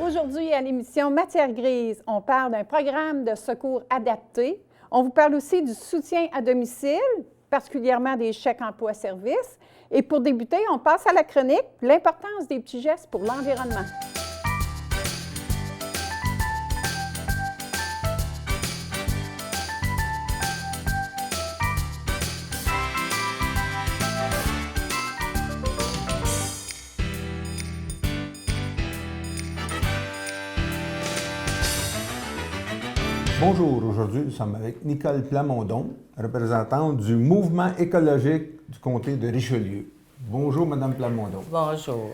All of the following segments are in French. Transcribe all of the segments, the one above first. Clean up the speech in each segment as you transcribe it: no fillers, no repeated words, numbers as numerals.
Aujourd'hui, à l'émission Matière grise, on parle d'un programme de secours adapté. On vous parle aussi du soutien à domicile, particulièrement des chèques emploi-service. Et pour débuter, on passe à la chronique « L'importance des petits gestes pour l'environnement ». Bonjour, aujourd'hui nous sommes avec Nicole Plamondon, représentante du mouvement écologique du comté de Richelieu. Bonjour Madame Plamondon. Bonjour.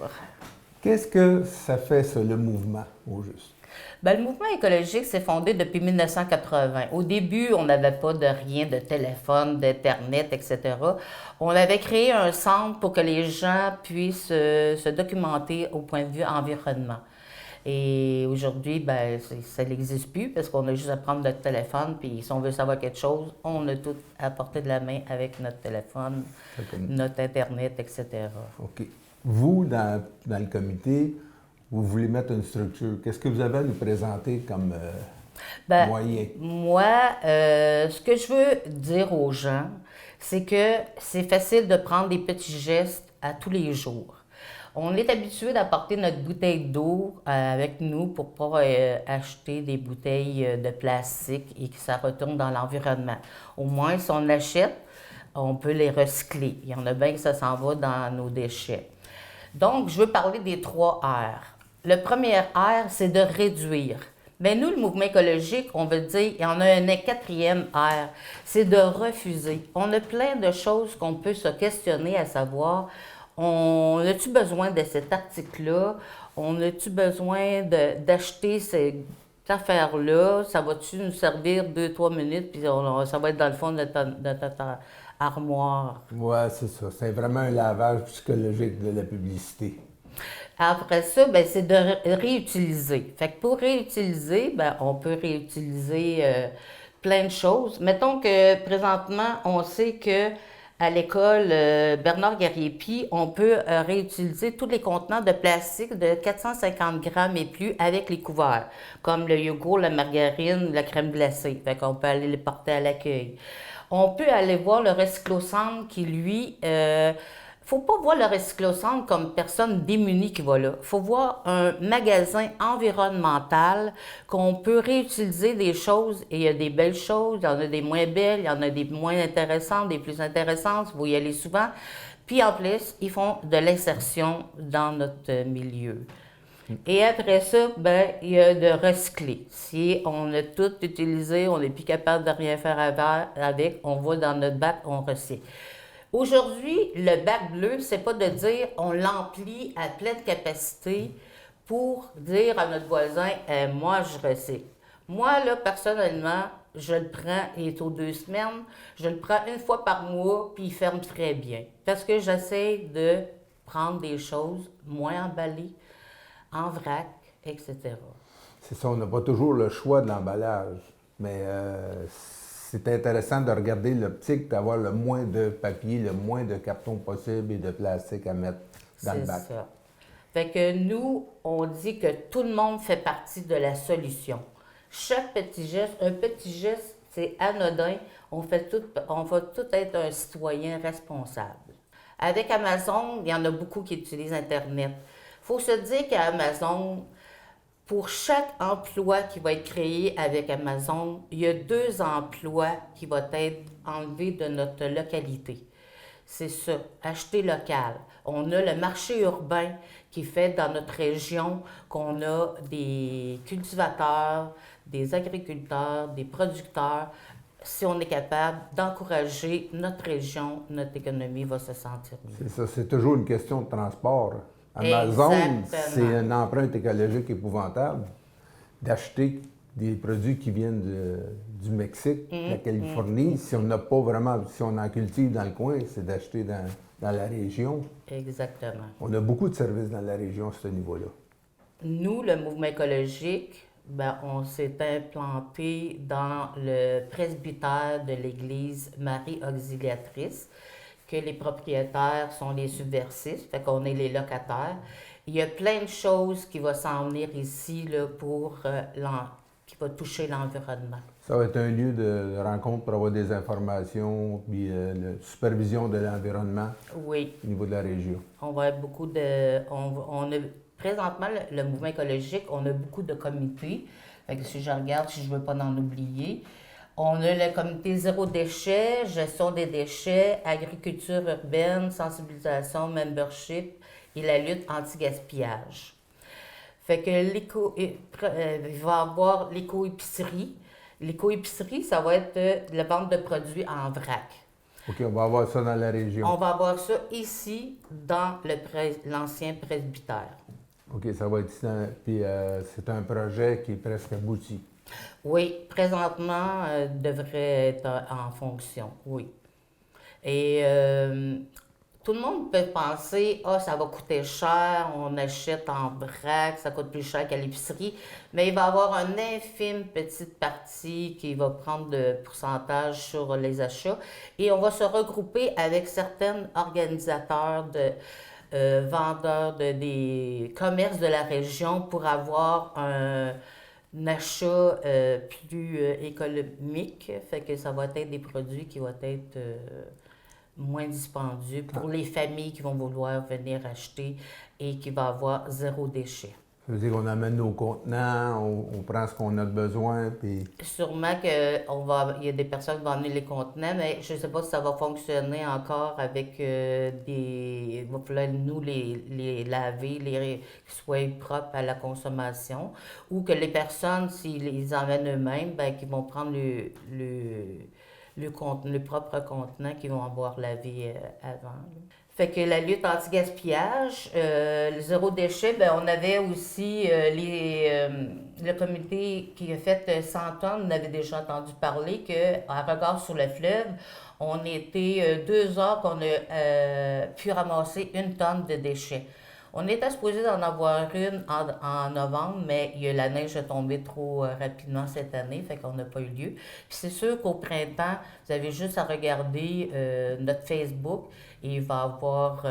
Qu'est-ce que ça fait ça, le mouvement, au juste? Bien, le mouvement écologique s'est fondé depuis 1980. Au début, on n'avait pas de rien, de téléphone, d'Internet, etc. On avait créé un centre pour que les gens puissent se documenter au point de vue environnement. Et aujourd'hui, ben, ça n'existe plus parce qu'on a juste à prendre notre téléphone, puis si on veut savoir quelque chose, on a tout à portée de la main avec notre téléphone, notre Internet, etc. OK. Vous, dans le comité, vous voulez mettre une structure. Qu'est-ce que vous avez à nous présenter comme moyen? Moi, ce que je veux dire aux gens, c'est que c'est facile de prendre des petits gestes à tous les jours. On est habitué d'apporter notre bouteille d'eau avec nous pour ne pas acheter des bouteilles de plastique et que ça retourne dans l'environnement. Au moins, si on l'achète, on peut les recycler. Il y en a bien que ça s'en va dans nos déchets. Donc, je veux parler des 3 R. Le premier R, c'est de réduire. Bien, nous, le mouvement écologique, on veut dire, il y en a un 4e R, c'est de refuser. On a plein de choses qu'on peut se questionner à savoir, on a-tu besoin de cet article-là? On a-tu besoin d'acheter cette affaire-là? Ça va-tu nous servir 2-3 minutes, puis ça va être dans le fond de notre armoire? Oui, c'est ça. C'est vraiment un lavage psychologique de la publicité. Après ça, ben, c'est de réutiliser. Fait que pour réutiliser, ben, on peut réutiliser plein de choses. Mettons que présentement, on sait que à l'école Bernard Garriépi, on peut réutiliser tous les contenants de plastique de 450 grammes et plus avec les couverts, comme le yogourt, la margarine, la crème glacée. Fait qu'on peut aller les porter à l'accueil. On peut aller voir le recyclocentre qui, lui, faut pas voir le recyclocentre comme personne démunie qui va là. Il faut voir un magasin environnemental qu'on peut réutiliser des choses. Et il y a des belles choses, il y en a des moins belles, il y en a des moins intéressantes, des plus intéressantes. Il faut y aller souvent. Puis en plus, ils font de l'insertion dans notre milieu. Et après ça, ben, il y a de recycler. Si on a tout utilisé, on n'est plus capable de rien faire avec, on va dans notre bac, on recycle. Aujourd'hui, le bac bleu, c'est pas de dire on l'emplit à pleine capacité pour dire à notre voisin moi, je recycle. Moi, là, personnellement, je le prends, il est aux 2 semaines, je le prends 1 fois par mois, puis il ferme très bien. Parce que j'essaie de prendre des choses moins emballées, en vrac, etc. C'est ça, on n'a pas toujours le choix de l'emballage, mais c'est intéressant de regarder l'optique, d'avoir le moins de papier, le moins de carton possible et de plastique à mettre dans le bac. C'est ça. Fait que nous, on dit que tout le monde fait partie de la solution. Chaque petit geste, un petit geste, c'est anodin. On va tout être un citoyen responsable. Avec Amazon, il y en a beaucoup qui utilisent Internet. Il faut se dire qu'à Amazon, pour chaque emploi qui va être créé avec Amazon, il y a 2 emplois qui vont être enlevés de notre localité. C'est ça, acheter local. On a le marché urbain qui fait dans notre région qu'on a des cultivateurs, des agriculteurs, des producteurs. Si on est capable d'encourager notre région, notre économie va se sentir mieux. C'est ça, c'est toujours une question de transport. Amazon, c'est une empreinte écologique épouvantable. d'acheter des produits qui viennent du Mexique, de la Californie. Si on n'a pas vraiment, si on en cultive dans le coin, c'est d'acheter dans la région. Exactement. On a beaucoup de services dans la région à ce niveau-là. Nous, le mouvement écologique, ben, on s'est implanté dans le presbytère de l'église Marie Auxiliatrice, que les propriétaires sont les subversifs, fait qu'on est les locataires. Il y a plein de choses qui vont s'en venir ici là, qui va toucher l'environnement. Ça va être un lieu de rencontre pour avoir des informations, puis la supervision de l'environnement au niveau de la région. On va avoir beaucoup de... On a, présentement, le mouvement écologique, on a beaucoup de comités. Fait que si je regarde, si je ne veux pas en oublier, on a le comité zéro déchet, gestion des déchets, agriculture urbaine, sensibilisation, membership et la lutte anti-gaspillage. Fait que il va y avoir l'éco-épicerie. L'éco-épicerie, ça va être la vente de produits en vrac. OK, on va avoir ça dans la région. On va avoir ça ici, dans l'ancien presbytère. OK, ça va être ici. Puis c'est un projet qui est presque abouti. Oui, présentement, devrait être en fonction, oui. Et tout le monde peut penser, ça va coûter cher, on achète en vrac, ça coûte plus cher qu'à l'épicerie, mais il va y avoir une infime petite partie qui va prendre de pourcentage sur les achats et on va se regrouper avec certains organisateurs vendeurs des commerces de la région pour avoir un achat plus économique, fait que ça va être des produits qui vont être moins dispendieux pour les familles qui vont vouloir venir acheter et qui vont avoir zéro déchet. Ça veut dire qu'on amène nos contenants, on prend ce qu'on a de besoin, puis... Sûrement qu'il y a des personnes qui vont amener les contenants, mais je ne sais pas si ça va fonctionner encore avec il va falloir nous les laver, qu'ils soient propres à la consommation, ou que les personnes, s'ils les emmènent eux-mêmes, ben, qu'ils vont prendre le propre contenant qu'ils vont avoir lavé avant. Fait que la lutte anti-gaspillage, le zéro déchet, ben on avait aussi le comité qui a fait 100 tonnes, on avait déjà entendu parler qu'à regard sur le fleuve, on était 2 heures qu'on a pu ramasser 1 tonne de déchets. On était supposé d'en avoir une en novembre, mais la neige est tombée trop rapidement cette année, fait qu'on n'a pas eu lieu. Puis c'est sûr qu'au printemps, vous avez juste à regarder notre Facebook et il va y avoir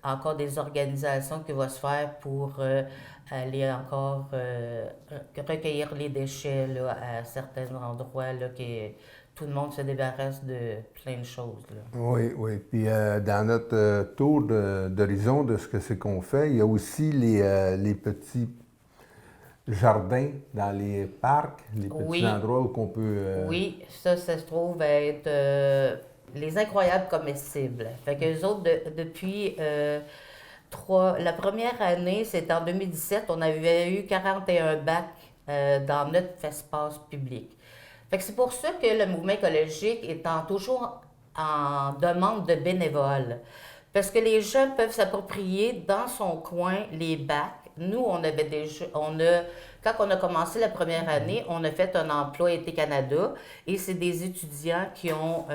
encore des organisations qui vont se faire pour aller encore recueillir les déchets là, à certains endroits là, tout le monde se débarrasse de plein de choses. Là. Oui, oui. Puis dans notre tour d'horizon de ce que c'est qu'on fait, il y a aussi les petits jardins dans les parcs, les petits endroits où on peut... Oui, ça se trouve être les incroyables comestibles. Fait qu'eux autres, depuis la première année, c'était en 2017, on avait eu 41 bacs dans notre espace public. Fait que c'est pour ça que le mouvement écologique est toujours en demande de bénévoles. Parce que les gens peuvent s'approprier dans son coin les bacs. Nous, quand on a commencé la première année, on a fait un emploi Été Canada et c'est des étudiants qui ont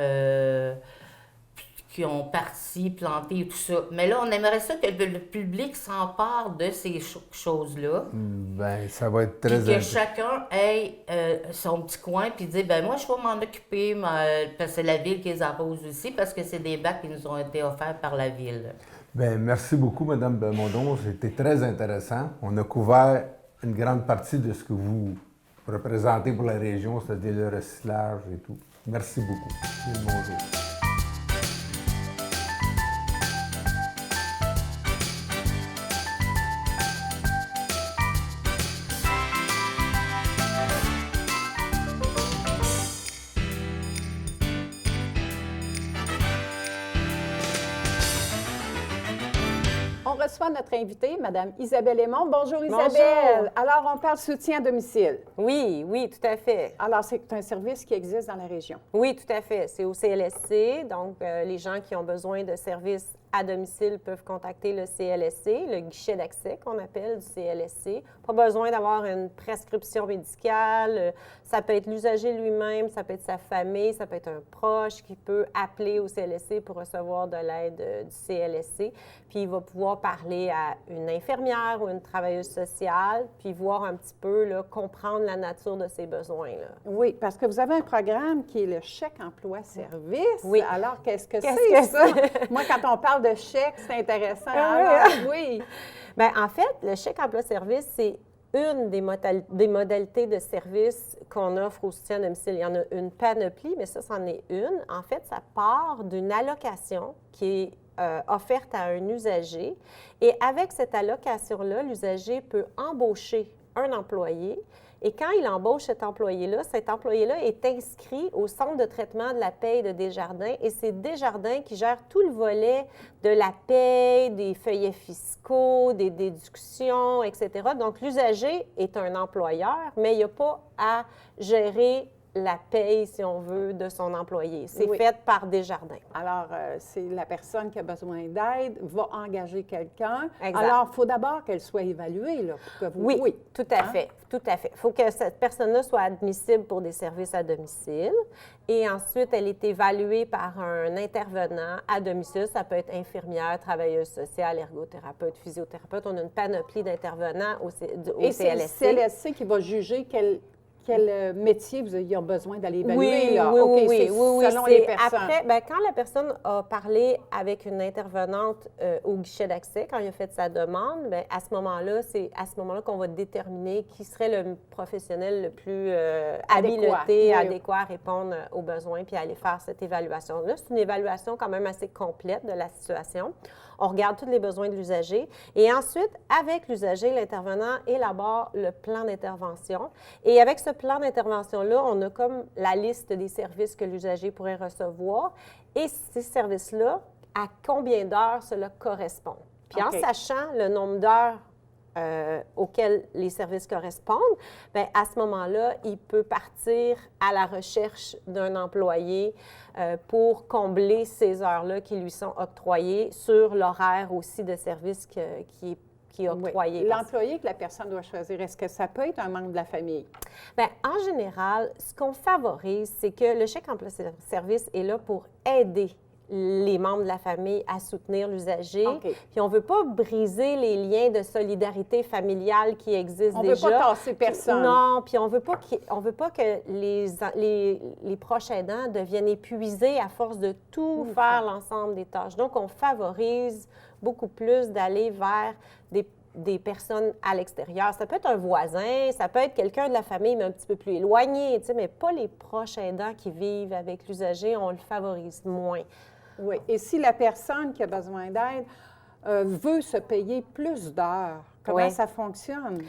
parti, planté et tout ça. Mais là, on aimerait ça que le public s'empare de ces choses-là. Bien, ça va être très important. Que chacun ait son petit coin puis dire, ben moi, je vais m'en occuper, parce que c'est la ville qui les arrose aussi, parce que c'est des bacs qui nous ont été offerts par la ville. Bien, merci beaucoup, Mme Belmondo. C'était très intéressant. On a couvert une grande partie de ce que vous représentez pour la région, c'est-à-dire le recyclage et tout. Merci beaucoup. Bonjour. On reçoit notre invitée, Mme Isabelle Aymon. Bonjour Isabelle. Bonjour. Alors, on parle soutien à domicile. Oui, oui, tout à fait. Alors, c'est un service qui existe dans la région. Oui, tout à fait. C'est au CLSC, donc les gens qui ont besoin de services à domicile peuvent contacter le CLSC, le guichet d'accès qu'on appelle du CLSC. Pas besoin d'avoir une prescription médicale. Ça peut être l'usager lui-même, ça peut être sa famille, ça peut être un proche qui peut appeler au CLSC pour recevoir de l'aide du CLSC. Puis il va pouvoir parler à une infirmière ou une travailleuse sociale, puis voir un petit peu, là, comprendre la nature de ses besoins. Là. Oui, parce que vous avez un programme qui est le chèque emploi-service. Oui. Alors, qu'est-ce que Qu'est-ce c'est que ça? c'est? Moi, quand on parle de chèque, c'est intéressant. Ah oui, Alors, oui. Bien, en fait, le chèque emploi-service, c'est une des modalités de service qu'on offre au soutien à domicile. Il y en a une panoplie, mais ça, c'en est une. En fait, ça part d'une allocation qui est offerte à un usager. Et avec cette allocation-là, l'usager peut embaucher un employé. Et quand il embauche cet employé-là est inscrit au centre de traitement de la paie de Desjardins. Et c'est Desjardins qui gère tout le volet de la paie, des feuillets fiscaux, des déductions, etc. Donc, l'usager est un employeur, mais il n'y a pas à gérer la paie, si on veut, de son employé. C'est Oui. fait par Desjardins. Alors, c'est la personne qui a besoin d'aide va engager quelqu'un. Exact. Alors, il faut d'abord qu'elle soit évaluée, là, pour que vous... Oui, tout à Hein? fait, tout à fait. Il faut que cette personne-là soit admissible pour des services à domicile. Et ensuite, elle est évaluée par un intervenant à domicile. Ça peut être infirmière, travailleuse sociale, ergothérapeute, physiothérapeute. On a une panoplie d'intervenants au Et c'est le CLSC. CLSC qui va juger quel métier vous avez besoin d'aller évaluer. Oui, là. oui, OK, oui, c'est oui, selon les c'est personnes. après, bien, quand la personne a parlé avec une intervenante au guichet d'accès, quand il a fait sa demande, bien, à ce moment-là, c'est à ce moment-là qu'on va déterminer qui serait le professionnel le plus habilité, Oui. adéquat à répondre aux besoins puis à aller faire cette évaluation-là. C'est une évaluation quand même assez complète de la situation. On regarde tous les besoins de l'usager et ensuite, avec l'usager, l'intervenant élabore le plan d'intervention. Et avec ce plan d'intervention-là, on a comme la liste des services que l'usager pourrait recevoir et ces services-là, à combien d'heures cela correspond. Puis OK. en sachant le nombre d'heures auxquels les services correspondent, bien, à ce moment-là, il peut partir à la recherche d'un employé pour combler ces heures-là qui lui sont octroyées sur l'horaire aussi de service qui est octroyé. Oui. L'employé que la personne doit choisir, est-ce que ça peut être un membre de la famille? Bien, en général, ce qu'on favorise, c'est que le chèque emploi-service est là pour aider les membres de la famille à soutenir l'usager. OK. Puis on ne veut pas briser les liens de solidarité familiale qui existent On ne déjà. peut pas tasser personne. Non, puis on veut pas que les proches aidants deviennent épuisés à force de tout faire l'ensemble des tâches. Donc, on favorise beaucoup plus d'aller vers des personnes à l'extérieur. Ça peut être un voisin, ça peut être quelqu'un de la famille, mais un petit peu plus éloigné, tu sais, mais pas les proches aidants qui vivent avec l'usager, on le favorise moins. Oui. Et si la personne qui a besoin d'aide veut se payer plus d'heures, comment Oui. ça fonctionne?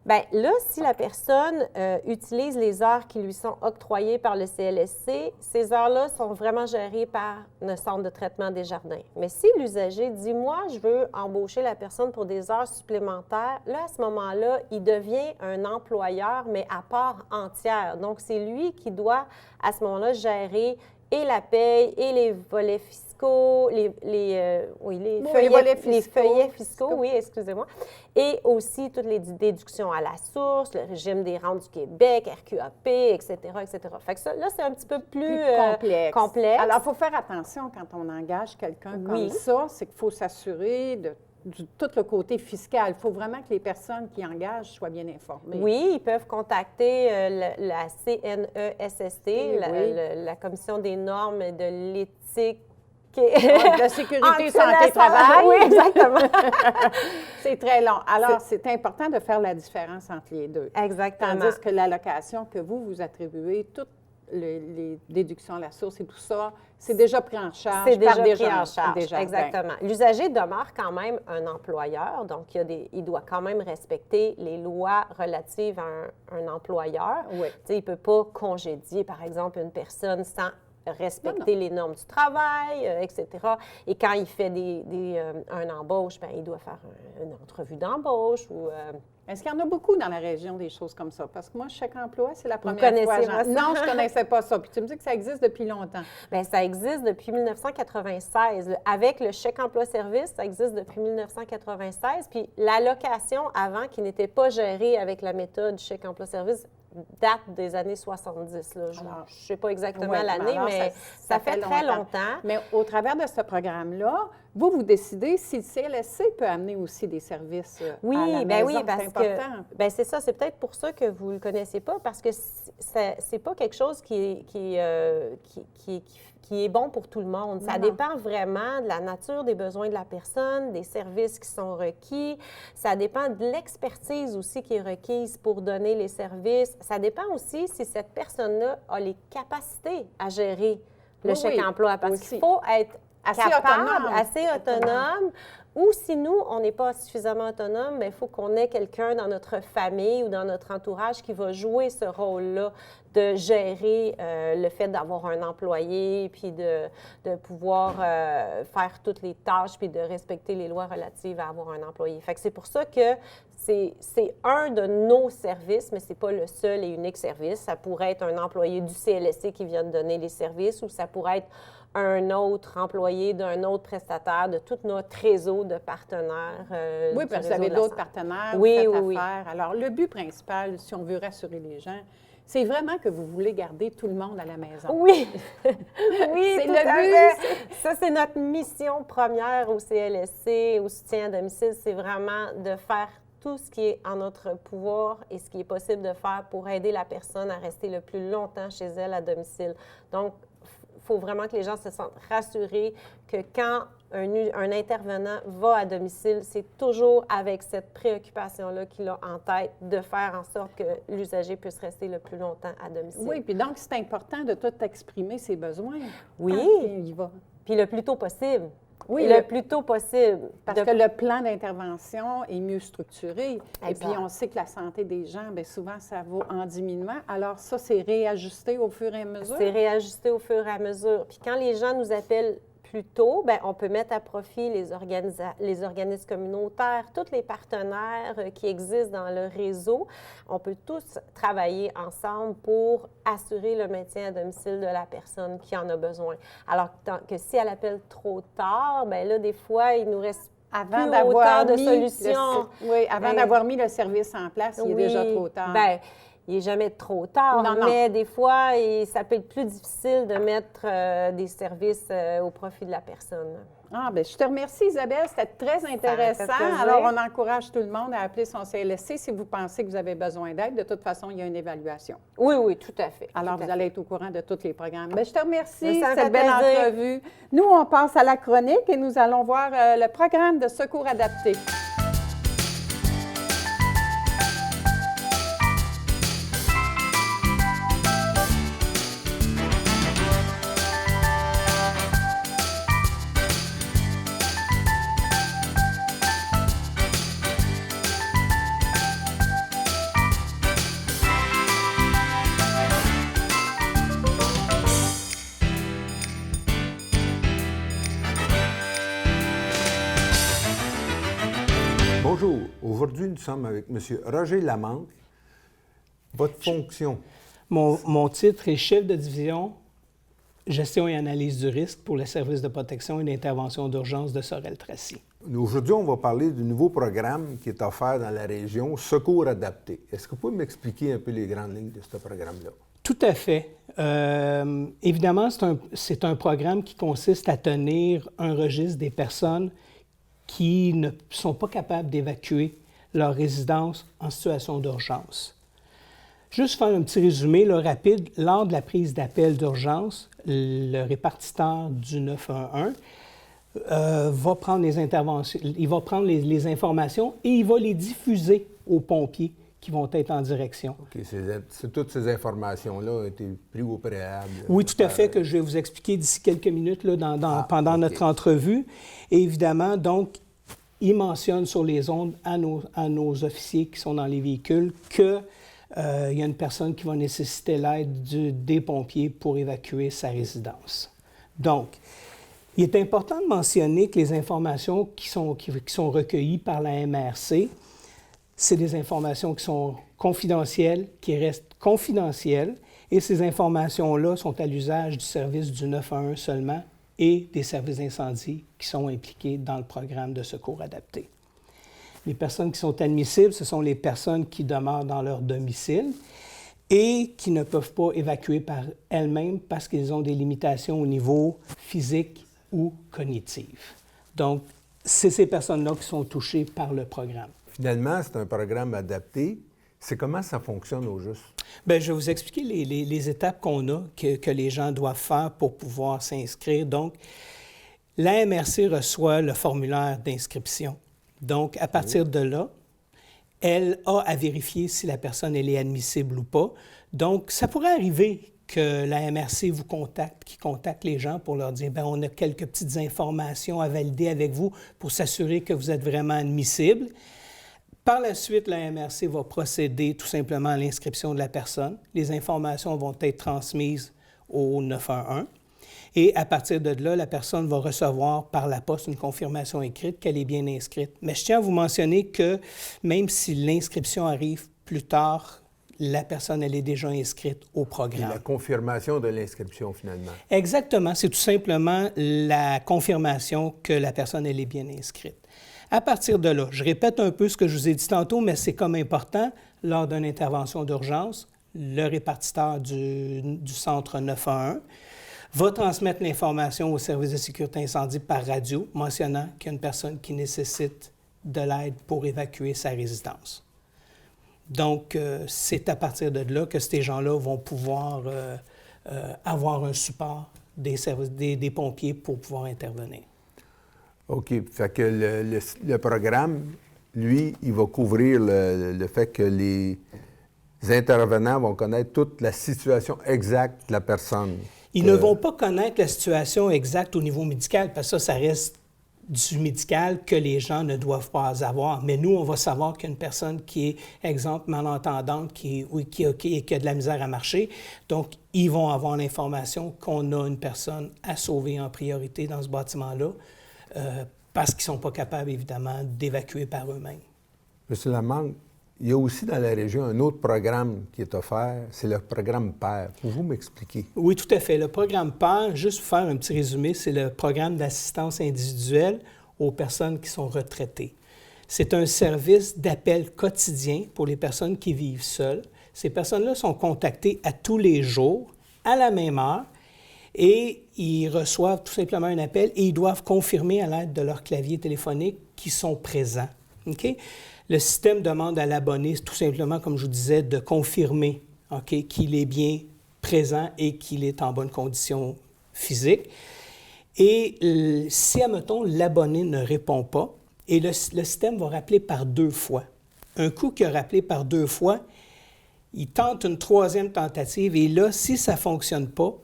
Bien, là, si la personne utilise les heures qui lui sont octroyées par le CLSC, ces heures-là sont vraiment gérées par le centre de traitement des jardins. Mais si l'usager dit, moi, je veux embaucher la personne pour des heures supplémentaires, là, à ce moment-là, il devient un employeur, mais à part entière. Donc, c'est lui qui doit, à ce moment-là, gérer et la paye et les volets fiscaux, les feuillets fiscaux, oui, excusez-moi, et aussi toutes les déductions à la source, le régime des rentes du Québec, RQAP, etc., etc. Fait que ça, là, c'est un petit peu plus complexe. Alors, il faut faire attention quand on engage quelqu'un comme ça, c'est qu'il faut s'assurer de tout le côté fiscal. Il faut vraiment que les personnes qui engagent soient bien informées. Oui, ils peuvent contacter la CNESST, la Commission des normes et de l'éthique. De sécurité, santé, travail. Oui, exactement. C'est très long. Alors, c'est important de faire la différence entre les deux. Exactement. Tandis que l'allocation que vous attribuez, toutes les déductions à la source et tout ça, c'est déjà pris en charge C'est déjà par pris en charge, Desjardins. exactement. L'usager demeure quand même un employeur, donc il doit quand même respecter les lois relatives à un employeur. Oui. Tu sais, il ne peut pas congédier, par exemple, une personne sans respecter les normes du travail, etc. Et quand il fait un embauche, bien, il doit faire une entrevue d'embauche ou Est-ce qu'il y en a beaucoup dans la région, des choses comme ça? Parce que moi, Chèque emploi, c'est la Vous première fois. connaissez ça? Non, je ne connaissais pas ça. Puis tu me dis que ça existe depuis longtemps. Bien, ça existe depuis 1996. Avec le chèque emploi-service, ça existe depuis 1996. Puis l'allocation avant, qui n'était pas gérée avec la méthode chèque emploi-service, date des années 70. Là. Je ne sais pas exactement Oui, l'année, alors, mais ça fait très longtemps. Mais au travers de ce programme-là, vous décidez si le CLSC peut amener aussi des services oui, à la ben maison. oui, parce c'est important. que c'est ça. C'est peut-être pour ça que vous ne le connaissez pas, parce que c'est pas quelque chose qui est bon pour tout le monde. Ça dépend vraiment de la nature des besoins de la personne, des services qui sont requis. Ça dépend de l'expertise aussi qui est requise pour donner les services. Ça dépend aussi si cette personne-là a les capacités à gérer le chèque emploi, parce qu'il faut être assez autonome. Ou si nous, on n'est pas suffisamment autonome, il faut qu'on ait quelqu'un dans notre famille ou dans notre entourage qui va jouer ce rôle-là de gérer le fait d'avoir un employé, puis de pouvoir faire toutes les tâches, puis de respecter les lois relatives à avoir un employé. Fait que c'est pour ça que c'est un de nos services, mais ce n'est pas le seul et unique service. Ça pourrait être un employé du CLSC qui vient de donner les services, ou ça pourrait être un autre employé d'un autre prestataire de tout notre réseau de partenaires. Oui, parce que vous avez d'autres partenaires, oui, vous faites oui, affaire. Alors, le but principal, si on veut rassurer les gens, c'est vraiment que vous voulez garder tout le monde à la maison. Oui, oui, c'est tout le à but. fait. Ça, c'est notre mission première au CLSC, au soutien à domicile, c'est vraiment de faire tout ce qui est en notre pouvoir et ce qui est possible de faire pour aider la personne à rester le plus longtemps chez elle à domicile. Donc, il faut vraiment que les gens se sentent rassurés que quand un intervenant va à domicile, c'est toujours avec cette préoccupation-là qu'il a en tête de faire en sorte que l'usager puisse rester le plus longtemps à domicile. Oui, puis donc, c'est important de tout exprimer ses besoins. Oui, il y va. Puis le plus tôt possible. Oui, le plus tôt possible. Parce que le plan d'intervention est mieux structuré. Exact. Et puis, on sait que la santé des gens, bien souvent, ça va en diminuant. Alors, ça, c'est réajusté au fur et à mesure? C'est réajusté au fur et à mesure. Puis quand les gens nous appellent plus tôt, bien, on peut mettre à profit les organismes communautaires, tous les partenaires qui existent dans le réseau. On peut tous travailler ensemble pour assurer le maintien à domicile de la personne qui en a besoin. Alors que si elle appelle trop tard, bien là, des fois, il nous reste avant plus d'avoir autant de mis solutions. Avant d'avoir mis le service en place, il est déjà trop tard. Bien, il n'est jamais trop tard, mais des fois, ça peut être plus difficile de mettre des services au profit de la personne. Ah, bien, je te remercie, Isabelle. C'était très intéressant. Alors, on encourage tout le monde à appeler son CLSC si vous pensez que vous avez besoin d'aide. De toute façon, il y a une évaluation. Oui, oui, tout à fait. Alors, vous allez être au courant de tous les programmes. Bien, je te remercie. Ça cette belle entrevue. Nous, on passe à la chronique et nous allons voir le programme de secours adapté. Bonjour. Aujourd'hui, nous sommes avec M. Roger Lamanque. Votre fonction? Mon titre est chef de division gestion et analyse du risque pour le service de protection et d'intervention d'urgence de Sorel-Tracy. Aujourd'hui, on va parler du nouveau programme qui est offert dans la région, Secours adapté. Est-ce que vous pouvez m'expliquer un peu les grandes lignes de ce programme-là? Tout à fait. Évidemment, c'est un programme qui consiste à tenir un registre des personnes qui ne sont pas capables d'évacuer leur résidence en situation d'urgence. Juste faire un petit résumé rapide. Lors de la prise d'appel d'urgence, le répartiteur du 911 va prendre les interventions, il va prendre les informations et il va les diffuser aux pompiers qui vont être en direction. OK. Toutes ces informations-là ont été prises au préalable. Oui, tout à fait, que je vais vous expliquer d'ici quelques minutes pendant notre entrevue. Et évidemment, donc, il mentionne sur les ondes à nos officiers qui sont dans les véhicules qu'il y a une personne qui va nécessiter l'aide des pompiers pour évacuer sa résidence. Donc, il est important de mentionner que les informations qui sont recueillies par la MRC, c'est des informations qui sont confidentielles, qui restent confidentielles, et ces informations-là sont à l'usage du service du 911 seulement et des services d'incendie qui sont impliqués dans le programme de secours adapté. Les personnes qui sont admissibles, ce sont les personnes qui demeurent dans leur domicile et qui ne peuvent pas évacuer par elles-mêmes parce qu'ils ont des limitations au niveau physique ou cognitif. Donc, c'est ces personnes-là qui sont touchées par le programme. Finalement, c'est un programme adapté. C'est comment ça fonctionne au juste? Bien, je vais vous expliquer les étapes qu'on a, que les gens doivent faire pour pouvoir s'inscrire. Donc, la MRC reçoit le formulaire d'inscription. Donc, à partir de là, elle a à vérifier si la personne elle est admissible ou pas. Donc, ça pourrait arriver que la MRC vous contacte, qui contacte les gens pour leur dire, bien, on a quelques petites informations à valider avec vous pour s'assurer que vous êtes vraiment admissible. Par la suite, la MRC va procéder tout simplement à l'inscription de la personne. Les informations vont être transmises au 911. Et à partir de là, la personne va recevoir par la poste une confirmation écrite qu'elle est bien inscrite. Mais je tiens à vous mentionner que même si l'inscription arrive plus tard, la personne, elle est déjà inscrite au programme. Et la confirmation de l'inscription, finalement. Exactement. C'est tout simplement la confirmation que la personne, elle est bien inscrite. À partir de là, je répète un peu ce que je vous ai dit tantôt, mais c'est comme important, lors d'une intervention d'urgence, le répartiteur du centre 911 va transmettre l'information au service de sécurité incendie par radio, mentionnant qu'il y a une personne qui nécessite de l'aide pour évacuer sa résidence. Donc, c'est à partir de là que ces gens-là vont pouvoir avoir un support des services, des pompiers pour pouvoir intervenir. OK. Fait que le programme, lui, il va couvrir le fait que les intervenants vont connaître toute la situation exacte de la personne. Ils ne vont pas connaître la situation exacte au niveau médical, parce que ça reste du médical que les gens ne doivent pas avoir. Mais nous, on va savoir qu'une personne qui est, exemple, malentendante, qui a de la misère à marcher, donc ils vont avoir l'information qu'on a une personne à sauver en priorité dans ce bâtiment-là, parce qu'ils ne sont pas capables, évidemment, d'évacuer par eux-mêmes. Monsieur Lamanque, il y a aussi dans la région un autre programme qui est offert, c'est le programme PAIR. Pouvez-vous m'expliquer? Oui, tout à fait. Le programme PAIR, juste pour faire un petit résumé, c'est le programme d'assistance individuelle aux personnes qui sont retraitées. C'est un service d'appel quotidien pour les personnes qui vivent seules. Ces personnes-là sont contactées à tous les jours, à la même heure, et ils reçoivent tout simplement un appel et ils doivent confirmer à l'aide de leur clavier téléphonique qu'ils sont présents. OK? Le système demande à l'abonné, tout simplement, comme je vous disais, de confirmer qu'il est bien présent et qu'il est en bonne condition physique. Et si, admettons, l'abonné ne répond pas, et le système va rappeler par 2 fois. Un coup qu'il a rappelé par 2 fois, il tente une 3e tentative, et là, si ça ne fonctionne pas,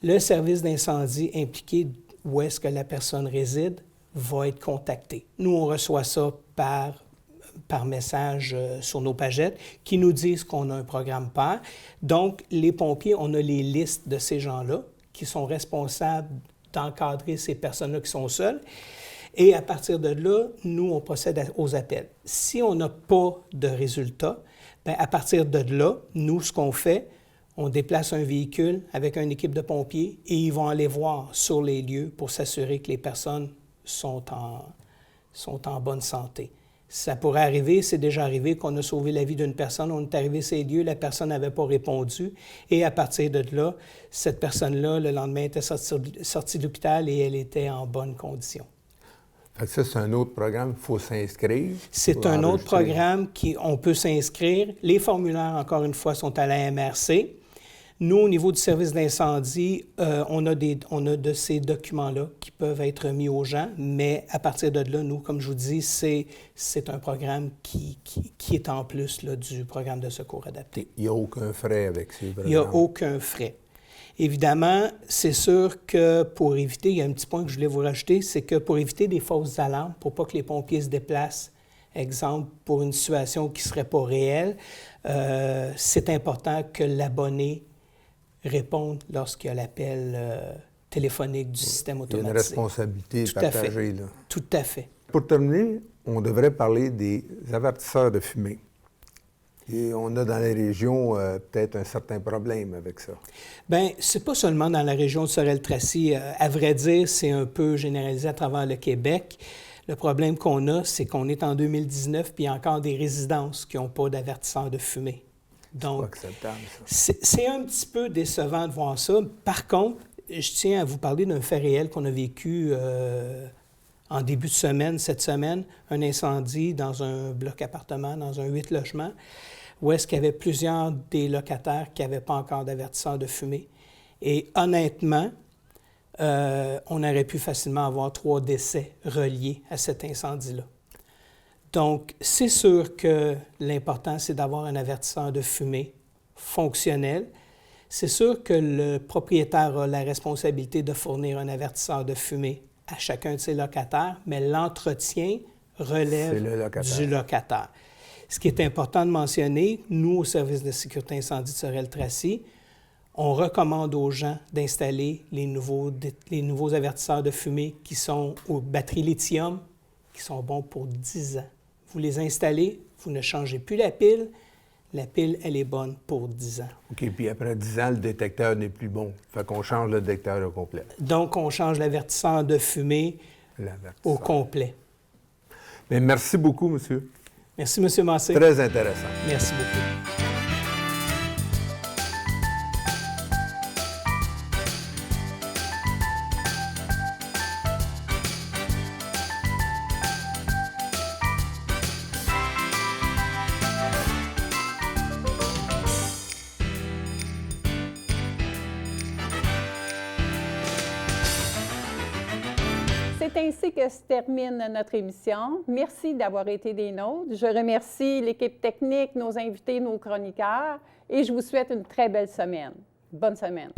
le service d'incendie impliqué où est-ce que la personne réside va être contacté. Nous, on reçoit ça par message sur nos pagettes qui nous disent qu'on a un programme PAIR. Donc, les pompiers, on a les listes de ces gens-là qui sont responsables d'encadrer ces personnes-là qui sont seules. Et à partir de là, nous, on procède aux appels. Si on n'a pas de résultat, bien, à partir de là, nous, ce qu'on fait, on déplace un véhicule avec une équipe de pompiers et ils vont aller voir sur les lieux pour s'assurer que les personnes sont en bonne santé. Ça pourrait arriver, c'est déjà arrivé qu'on a sauvé la vie d'une personne, on est arrivé à ces lieux, la personne n'avait pas répondu et à partir de là, cette personne-là, le lendemain, était sortie de l'hôpital et elle était en bonne condition. Fait que ça, c'est un autre programme, il faut s'inscrire. C'est un autre programme on peut s'inscrire. Les formulaires, encore une fois, sont à la MRC. Nous, au niveau du service d'incendie, on a de ces documents-là qui peuvent être mis aux gens, mais à partir de là, nous, comme je vous dis, c'est un programme qui est en plus là, du programme de secours adapté. Il n'y a aucun frais avec ces programmes? Il n'y a aucun frais. Évidemment, c'est sûr que pour éviter, il y a un petit point que je voulais vous rajouter, c'est que pour éviter des fausses alarmes, pour pas que les pompiers se déplacent, exemple, pour une situation qui ne serait pas réelle, c'est important que l'abonné réponde lorsqu'il y a l'appel téléphonique du système automatisé. Il y a une responsabilité Tout partagée, là. Tout à fait. Pour terminer, on devrait parler des avertisseurs de fumée. Et on a dans les régions peut-être un certain problème avec ça. Bien, c'est pas seulement dans la région de Sorel-Tracy. À vrai dire, c'est un peu généralisé à travers le Québec. Le problème qu'on a, c'est qu'on est en 2019 puis il y a encore des résidences qui n'ont pas d'avertisseur de fumée. Donc, C'est pas acceptable, ça. c'est un petit peu décevant de voir ça. Par contre, je tiens à vous parler d'un fait réel qu'on a vécu en début de semaine, cette semaine, un incendie dans un bloc appartement, dans un 8 logements, où est-ce qu'il y avait plusieurs des locataires qui n'avaient pas encore d'avertisseur de fumée. Et honnêtement, on aurait pu facilement avoir 3 décès reliés à cet incendie-là. Donc, c'est sûr que l'important, c'est d'avoir un avertisseur de fumée fonctionnel. C'est sûr que le propriétaire a la responsabilité de fournir un avertisseur de fumée à chacun de ses locataires, mais l'entretien relève du locataire. Ce qui est important de mentionner, nous, au service de sécurité incendie de Sorel-Tracy, on recommande aux gens d'installer les nouveaux avertisseurs de fumée qui sont aux batteries lithium, qui sont bons pour 10 ans. Vous les installez, vous ne changez plus la pile. La pile, elle est bonne pour 10 ans. OK, puis après 10 ans, le détecteur n'est plus bon. Fait qu'on change le détecteur au complet. Donc, on change l'avertisseur de fumée au complet. Mais merci beaucoup, monsieur. Merci, M. Massé. Très intéressant. Merci beaucoup. C'est ainsi que se termine notre émission. Merci d'avoir été des nôtres. Je remercie l'équipe technique, nos invités, nos chroniqueurs et je vous souhaite une très belle semaine. Bonne semaine.